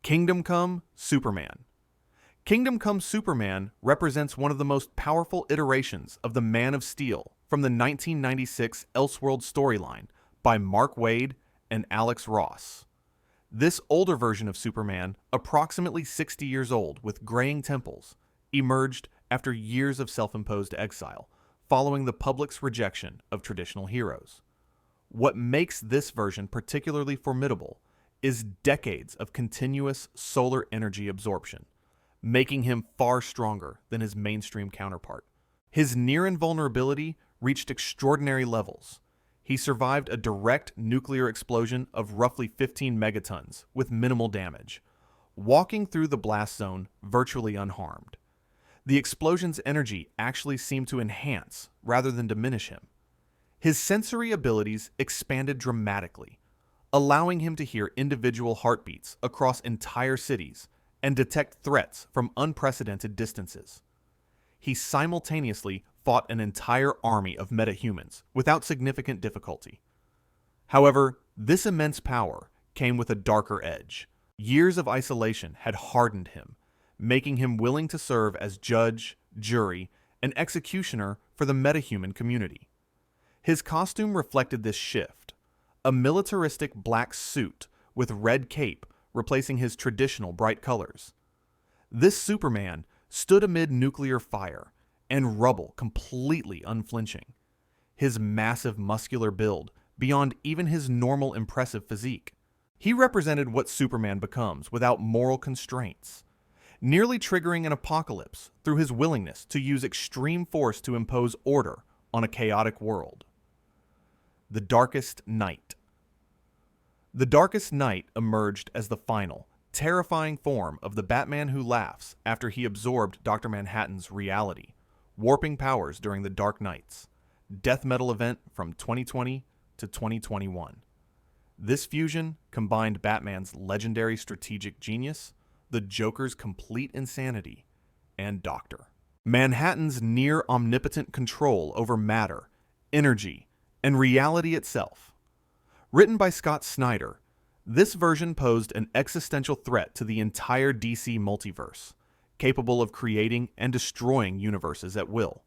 Kingdom Come Superman. Kingdom Come Superman represents one of the most powerful iterations of the Man of Steel from the 1996 Elseworld storyline by Mark Waid and Alex Ross. This older version of Superman, approximately 60 years old with graying temples, emerged after years of self-imposed exile, following the public's rejection of traditional heroes. What makes this version particularly formidable is decades of continuous solar energy absorption, making him far stronger than his mainstream counterpart. His near-invulnerability reached extraordinary levels. He survived a direct nuclear explosion of roughly 15 megatons with minimal damage, walking through the blast zone virtually unharmed. The explosion's energy actually seemed to enhance rather than diminish him. His sensory abilities expanded dramatically, allowing him to hear individual heartbeats across entire cities and detect threats from unprecedented distances. He simultaneously fought an entire army of metahumans without significant difficulty. However, this immense power came with a darker edge. Years of isolation had hardened him, making him willing to serve as judge, jury, and executioner for the metahuman community. His costume reflected this shift, a militaristic black suit with red cape replacing his traditional bright colors. This Superman stood amid nuclear fire and rubble completely unflinching, his massive muscular build beyond even his normal impressive physique. He represented what Superman becomes without moral constraints, nearly triggering an apocalypse through his willingness to use extreme force to impose order on a chaotic world. The Darkest Night. The Darkest Night emerged as the final, terrifying form of the Batman who laughs after he absorbed Dr. Manhattan's reality, warping powers during the Dark Nights, death metal event from 2020 to 2021. This fusion combined Batman's legendary strategic genius, the Joker's complete insanity, and Dr. Manhattan's near-omnipotent control over matter, energy, and reality itself. Written by Scott Snyder, this version posed an existential threat to the entire DC multiverse, capable of creating and destroying universes at will.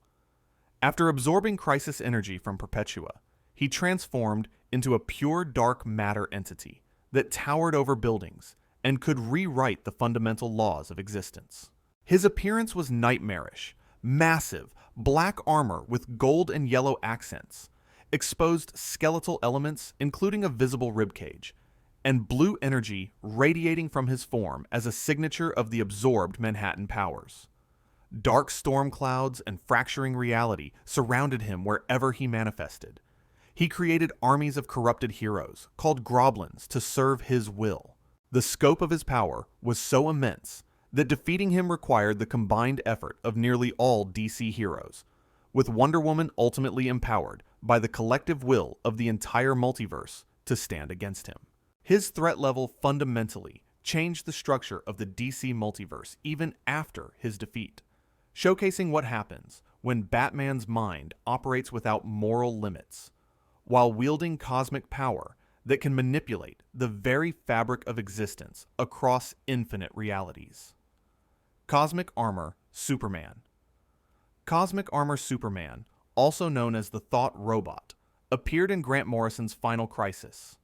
After absorbing crisis energy from Perpetua, he transformed into a pure dark matter entity that towered over buildings and could rewrite the fundamental laws of existence. His appearance was nightmarish, massive, black armor with gold and yellow accents, exposed skeletal elements including a visible ribcage, and blue energy radiating from his form as a signature of the absorbed Manhattan powers. Dark storm clouds and fracturing reality surrounded him wherever he manifested. He created armies of corrupted heroes, called Groblins, to serve his will. The scope of his power was so immense that defeating him required the combined effort of nearly all DC heroes, with Wonder Woman ultimately empowered by the collective will of the entire multiverse to stand against him. His threat level fundamentally changed the structure of the DC multiverse even after his defeat, showcasing what happens when Batman's mind operates without moral limits, while wielding cosmic power that can manipulate the very fabric of existence across infinite realities. Cosmic Armor Superman. Cosmic Armor Superman, also known as the Thought Robot, appeared in Grant Morrison's Final Crisis.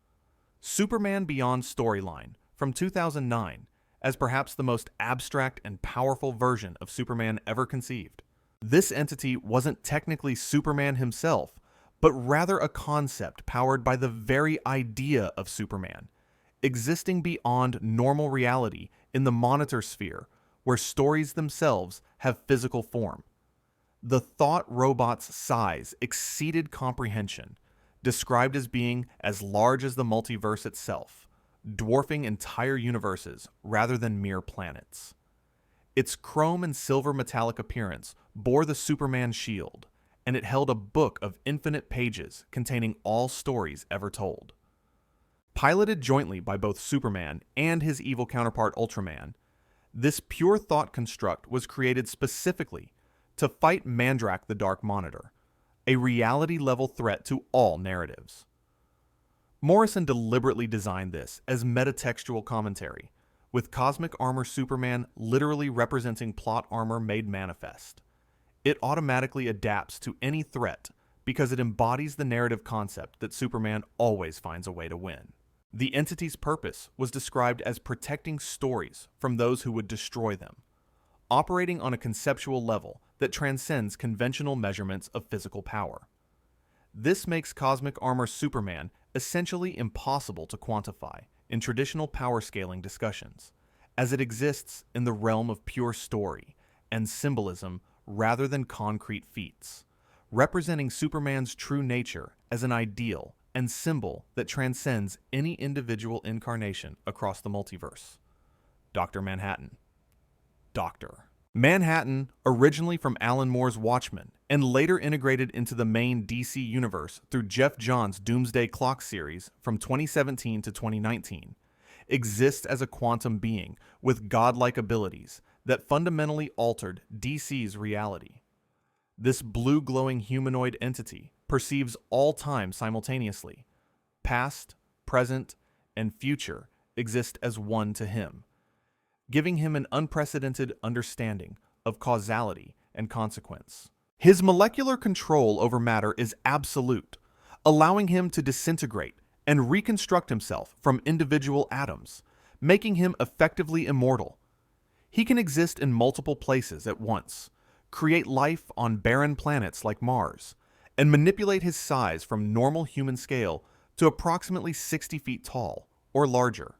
Superman Beyond storyline from 2009 as perhaps the most abstract and powerful version of Superman ever conceived. This entity wasn't technically Superman himself, but rather a concept powered by the very idea of Superman, existing beyond normal reality in the monitor sphere where stories themselves have physical form. The Thought Robot's size exceeded comprehension, described as being as large as the multiverse itself, dwarfing entire universes rather than mere planets. Its chrome and silver metallic appearance bore the Superman shield, and it held a book of infinite pages containing all stories ever told. Piloted jointly by both Superman and his evil counterpart Ultraman, this pure thought construct was created specifically to fight Mandrak the Dark Monitor, a reality-level threat to all narratives. Morrison deliberately designed this as metatextual commentary, with Cosmic Armor Superman literally representing plot armor made manifest. It automatically adapts to any threat because it embodies the narrative concept that Superman always finds a way to win. The entity's purpose was described as protecting stories from those who would destroy them, operating on a conceptual level that transcends conventional measurements of physical power. This makes Cosmic Armor Superman essentially impossible to quantify in traditional power scaling discussions, as it exists in the realm of pure story and symbolism rather than concrete feats, representing Superman's true nature as an ideal and symbol that transcends any individual incarnation across the multiverse. Dr. Manhattan. Dr. Manhattan, originally from Alan Moore's Watchmen, and later integrated into the main DC universe through Jeff Johns' Doomsday Clock series from 2017 to 2019, exists as a quantum being with godlike abilities that fundamentally altered DC's reality. This blue glowing humanoid entity perceives all time simultaneously. Past, present, and future exist as one to him, giving him an unprecedented understanding of causality and consequence. His molecular control over matter is absolute, allowing him to disintegrate and reconstruct himself from individual atoms, making him effectively immortal. He can exist in multiple places at once, create life on barren planets like Mars, and manipulate his size from normal human scale to approximately 60 feet tall or larger.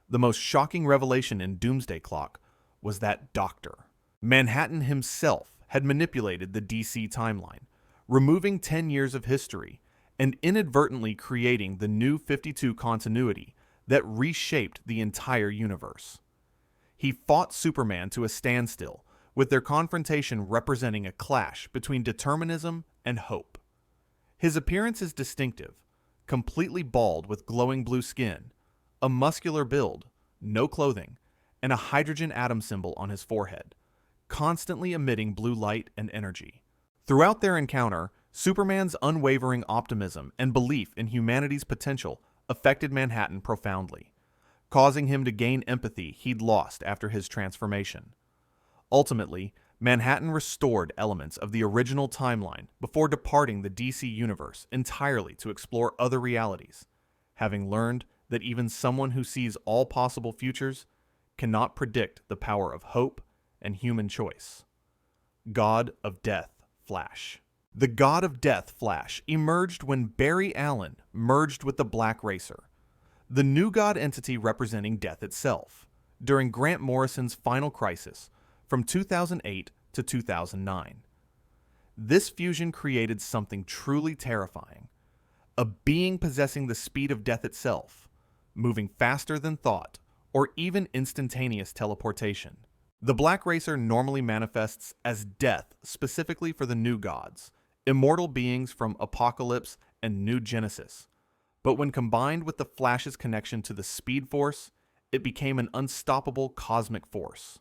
The most shocking revelation in Doomsday Clock was that Dr. Manhattan himself had manipulated the DC timeline, removing 10 years of history and inadvertently creating the new 52 continuity that reshaped the entire universe. He fought Superman to a standstill, with their confrontation representing a clash between determinism and hope. His appearance is distinctive, completely bald with glowing blue skin, a muscular build, no clothing, and a hydrogen atom symbol on his forehead, constantly emitting blue light and energy. Throughout their encounter, Superman's unwavering optimism and belief in humanity's potential affected Manhattan profoundly, causing him to gain empathy he'd lost after his transformation. Ultimately, Manhattan restored elements of the original timeline before departing the DC universe entirely to explore other realities, having learned that even someone who sees all possible futures cannot predict the power of hope and human choice. God of Death, Flash. The God of Death, Flash, emerged when Barry Allen merged with the Black Racer, the new god entity representing death itself, during Grant Morrison's Final Crisis from 2008 to 2009. This fusion created something truly terrifying, a being possessing the speed of death itself, moving faster than thought, or even instantaneous teleportation. The Black Racer normally manifests as death specifically for the new gods, immortal beings from Apocalypse and New Genesis. But when combined with the Flash's connection to the Speed Force, it became an unstoppable cosmic force.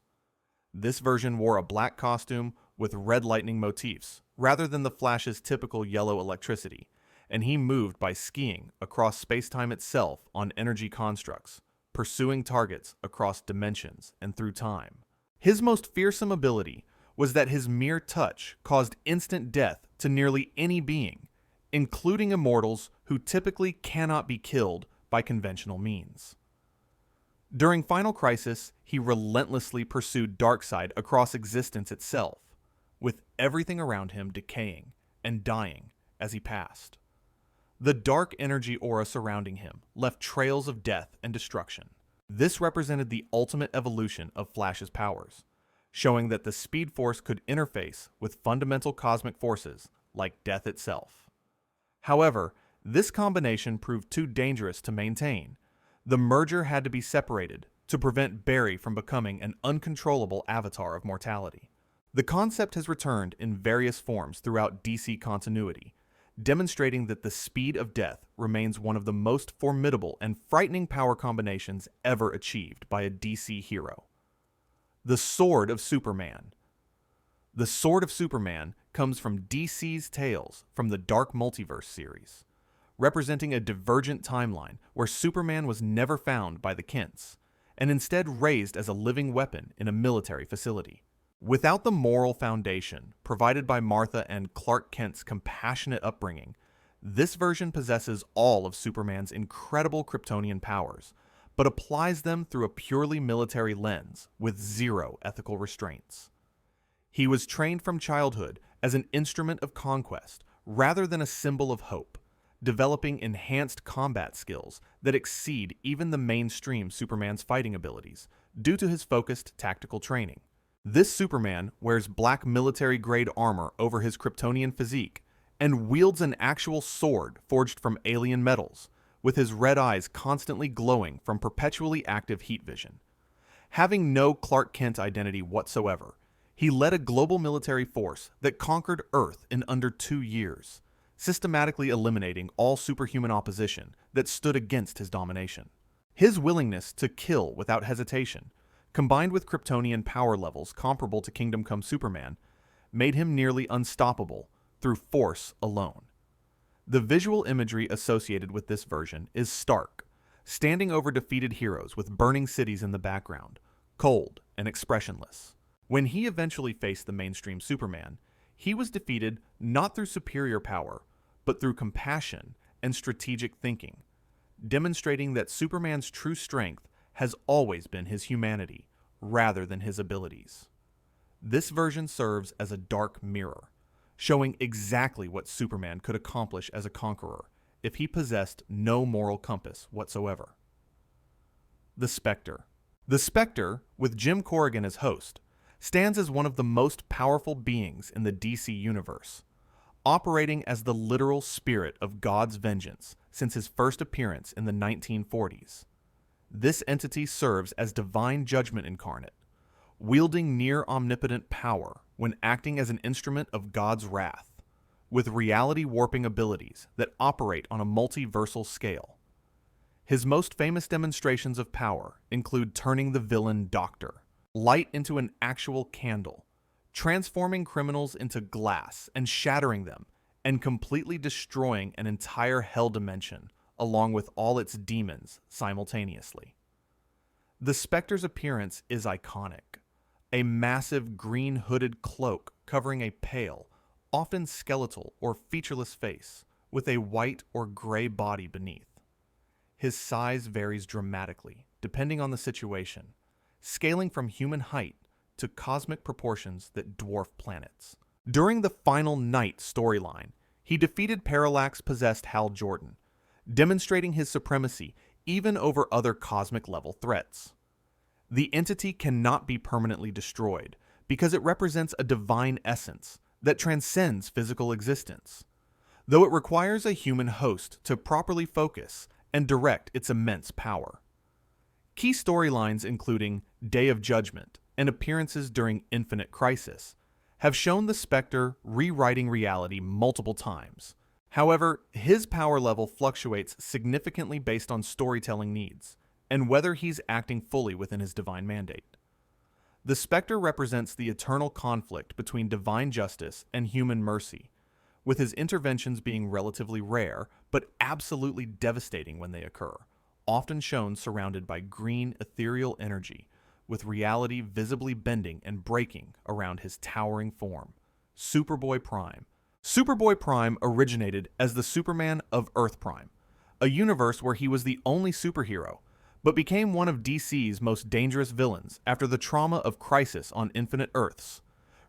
This version wore a black costume with red lightning motifs, rather than the Flash's typical yellow electricity, and he moved by skiing across space-time itself on energy constructs, pursuing targets across dimensions and through time. His most fearsome ability was that his mere touch caused instant death to nearly any being, including immortals who typically cannot be killed by conventional means. During Final Crisis, he relentlessly pursued Darkseid across existence itself, with everything around him decaying and dying as he passed. The dark energy aura surrounding him left trails of death and destruction. This represented the ultimate evolution of Flash's powers, showing that the Speed Force could interface with fundamental cosmic forces like death itself. However, this combination proved too dangerous to maintain. The merger had to be separated to prevent Barry from becoming an uncontrollable avatar of mortality. The concept has returned in various forms throughout DC continuity, demonstrating that the speed of death remains one of the most formidable and frightening power combinations ever achieved by a DC hero. The Sword of Superman. The Sword of Superman comes from DC's Tales from the Dark Multiverse series, representing a divergent timeline where Superman was never found by the Kents, and instead raised as a living weapon in a military facility. Without the moral foundation provided by Martha and Clark Kent's compassionate upbringing, this version possesses all of Superman's incredible Kryptonian powers, but applies them through a purely military lens with zero ethical restraints. He was trained from childhood as an instrument of conquest rather than a symbol of hope, developing enhanced combat skills that exceed even the mainstream Superman's fighting abilities due to his focused tactical training. This Superman wears black military-grade armor over his Kryptonian physique and wields an actual sword forged from alien metals, with his red eyes constantly glowing from perpetually active heat vision. Having no Clark Kent identity whatsoever, he led a global military force that conquered Earth in under 2 years, systematically eliminating all superhuman opposition that stood against his domination. His willingness to kill without hesitation, combined with Kryptonian power levels comparable to Kingdom Come Superman, made him nearly unstoppable through force alone. The visual imagery associated with this version is stark, standing over defeated heroes with burning cities in the background, cold and expressionless. When he eventually faced the mainstream Superman, he was defeated not through superior power, but through compassion and strategic thinking, demonstrating that Superman's true strength has always been his humanity, rather than his abilities. This version serves as a dark mirror, showing exactly what Superman could accomplish as a conqueror if he possessed no moral compass whatsoever. The Spectre. The Spectre, with Jim Corrigan as host, stands as one of the most powerful beings in the DC universe, operating as the literal spirit of God's vengeance since his first appearance in the 1940s. This entity serves as divine judgment incarnate, wielding near-omnipotent power when acting as an instrument of God's wrath, with reality-warping abilities that operate on a multiversal scale. His most famous demonstrations of power include turning the villain Doctor Light into an actual candle, transforming criminals into glass and shattering them, and completely destroying an entire hell dimension along with all its demons simultaneously. The Spectre's appearance is iconic. A massive green hooded cloak covering a pale, often skeletal or featureless face, with a white or gray body beneath. His size varies dramatically, depending on the situation, scaling from human height to cosmic proportions that dwarf planets. During the Final Night storyline, he defeated Parallax-possessed Hal Jordan, demonstrating his supremacy even over other cosmic-level threats. The entity cannot be permanently destroyed because it represents a divine essence that transcends physical existence, though it requires a human host to properly focus and direct its immense power. Key storylines including Day of Judgment and appearances during Infinite Crisis have shown the Spectre rewriting reality multiple times. However, his power level fluctuates significantly based on storytelling needs and whether he's acting fully within his divine mandate. The Spectre represents the eternal conflict between divine justice and human mercy, with his interventions being relatively rare but absolutely devastating when they occur, often shown surrounded by green ethereal energy, with reality visibly bending and breaking around his towering form. Superboy Prime. Superboy Prime originated as the Superman of Earth Prime, a universe where he was the only superhero, but became one of DC's most dangerous villains after the trauma of Crisis on Infinite Earths,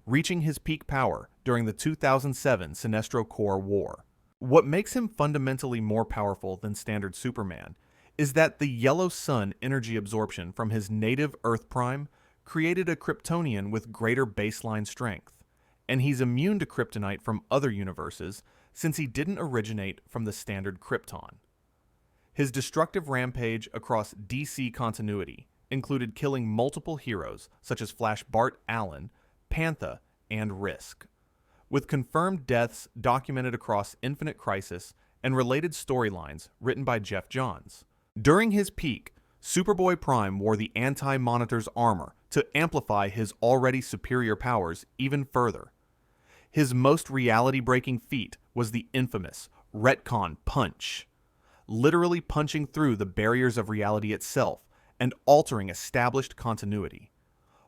reaching his peak power during the 2007 Sinestro Corps War. What makes him fundamentally more powerful than standard Superman is that the yellow sun energy absorption from his native Earth Prime created a Kryptonian with greater baseline strength, and he's immune to kryptonite from other universes since he didn't originate from the standard Krypton. His destructive rampage across DC continuity included killing multiple heroes such as Flash Bart Allen, Panther, and Risk, with confirmed deaths documented across Infinite Crisis and related storylines written by Jeff Johns. During his peak, Superboy Prime wore the Anti-Monitor's armor to amplify his already superior powers even further. His most reality-breaking feat was the infamous Retcon Punch, literally punching through the barriers of reality itself and altering established continuity.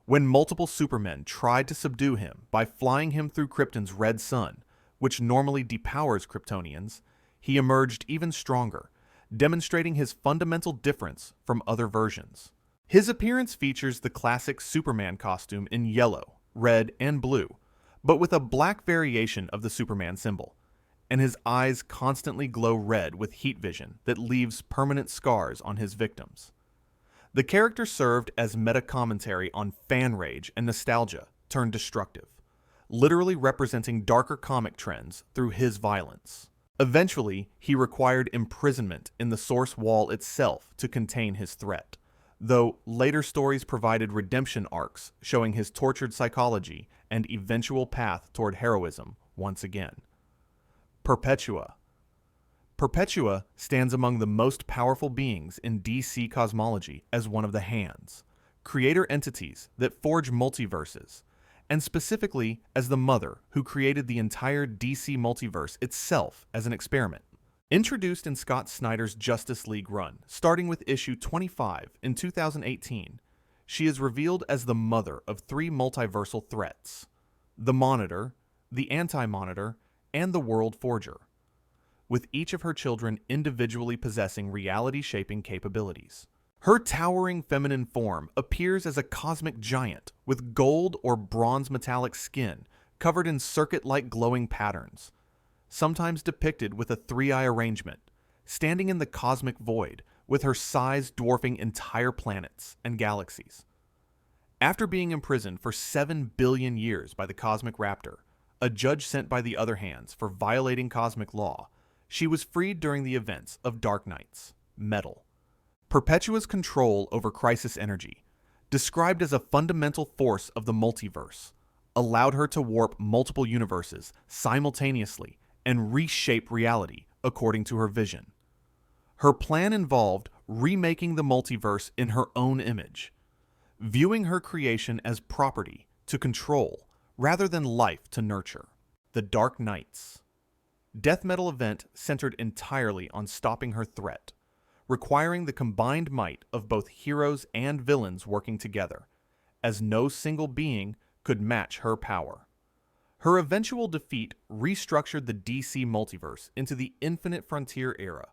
When multiple Supermen tried to subdue him by flying him through Krypton's red sun, which normally depowers Kryptonians, he emerged even stronger, demonstrating his fundamental difference from other versions. His appearance features the classic Superman costume in yellow, red, and blue, but with a black variation of the Superman symbol, and his eyes constantly glow red with heat vision that leaves permanent scars on his victims. The character served as meta-commentary on fan rage and nostalgia turned destructive, literally representing darker comic trends through his violence. Eventually, he required imprisonment in the Source Wall itself to contain his threat, though later stories provided redemption arcs showing his tortured psychology and eventual path toward heroism once again. Perpetua. Perpetua stands among the most powerful beings in DC cosmology as one of the Hands, creator entities that forge multiverses, and specifically as the mother who created the entire DC multiverse itself as an experiment. Introduced in Scott Snyder's Justice League run, starting with issue 25 in 2018, she is revealed as the mother of three multiversal threats: the Monitor, the Anti-Monitor, and the World Forger, with each of her children individually possessing reality-shaping capabilities. Her towering feminine form appears as a cosmic giant with gold or bronze metallic skin covered in circuit-like glowing patterns, sometimes depicted with a three-eye arrangement, standing in the cosmic void with her size dwarfing entire planets and galaxies. After being imprisoned for 7 billion years by the Cosmic Raptor, a judge sent by the Other Hands for violating cosmic law, she was freed during the events of Dark Knight's Metal. Perpetua's control over crisis energy, described as a fundamental force of the multiverse, allowed her to warp multiple universes simultaneously and reshape reality according to her vision. Her plan involved remaking the multiverse in her own image, viewing her creation as property to control rather than life to nurture. The Dark Knights. Death Metal event centered entirely on stopping her threat, requiring the combined might of both heroes and villains working together, as no single being could match her power. Her eventual defeat restructured the DC multiverse into the Infinite Frontier era,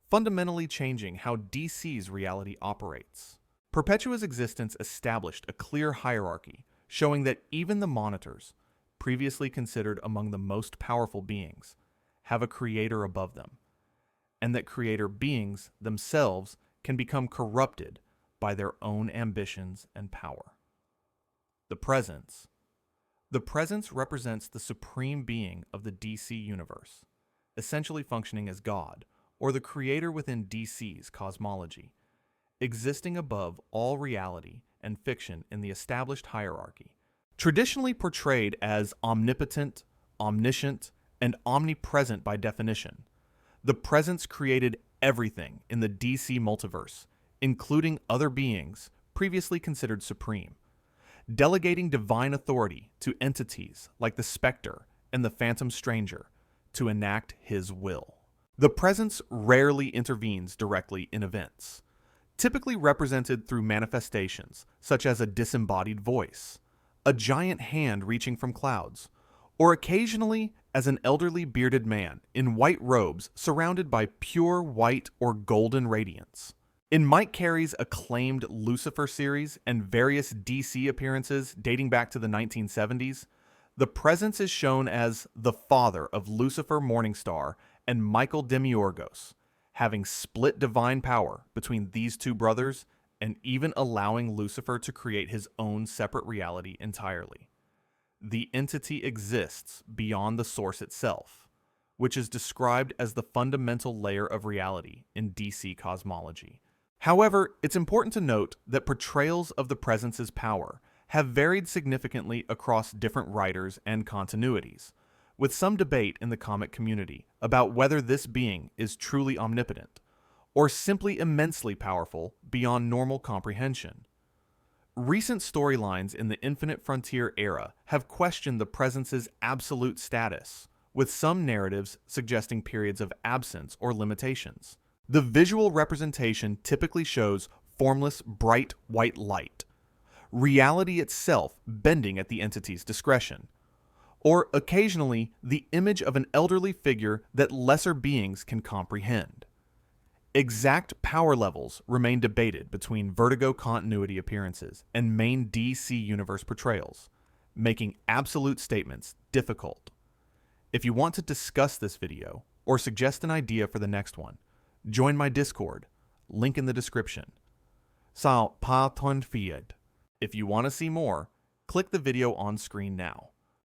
fundamentally changing how DC's reality operates. Perpetua's existence established a clear hierarchy, showing that even the Monitors, previously considered among the most powerful beings, have a creator above them, and that creator beings themselves can become corrupted by their own ambitions and power. The Presence. The Presence represents the supreme being of the DC universe, essentially functioning as God, or the creator within DC's cosmology, existing above all reality and fiction in the established hierarchy. Traditionally portrayed as omnipotent, omniscient, and omnipresent by definition, the Presence created everything in the DC multiverse, including other beings previously considered supreme, delegating divine authority to entities like the Spectre and the Phantom Stranger to enact his will. The Presence rarely intervenes directly in events, typically represented through manifestations such as a disembodied voice, a giant hand reaching from clouds, or occasionally as an elderly bearded man in white robes surrounded by pure white or golden radiance. In Mike Carey's acclaimed Lucifer series and various DC appearances dating back to the 1970s, the Presence is shown as the father of Lucifer Morningstar and Michael Demiurgos, having split divine power between these two brothers and even allowing Lucifer to create his own separate reality entirely. The entity exists beyond the source itself, which is described as the fundamental layer of reality in DC cosmology. However, it's important to note that portrayals of the Presence's power have varied significantly across different writers and continuities, with some debate in the comic community about whether this being is truly omnipotent, or simply immensely powerful beyond normal comprehension. Recent storylines in the Infinite Frontier era have questioned the Presence's absolute status, with some narratives suggesting periods of absence or limitations. The visual representation typically shows formless, bright white light, reality itself bending at the entity's discretion, or occasionally the image of an elderly figure that lesser beings can comprehend. Exact power levels remain debated between Vertigo continuity appearances and main DC universe portrayals, making absolute statements difficult. If you want to discuss this video or suggest an idea for the next one, join my Discord, link in the description. Sao pa ton fied. If you want to see more, click the video on screen now.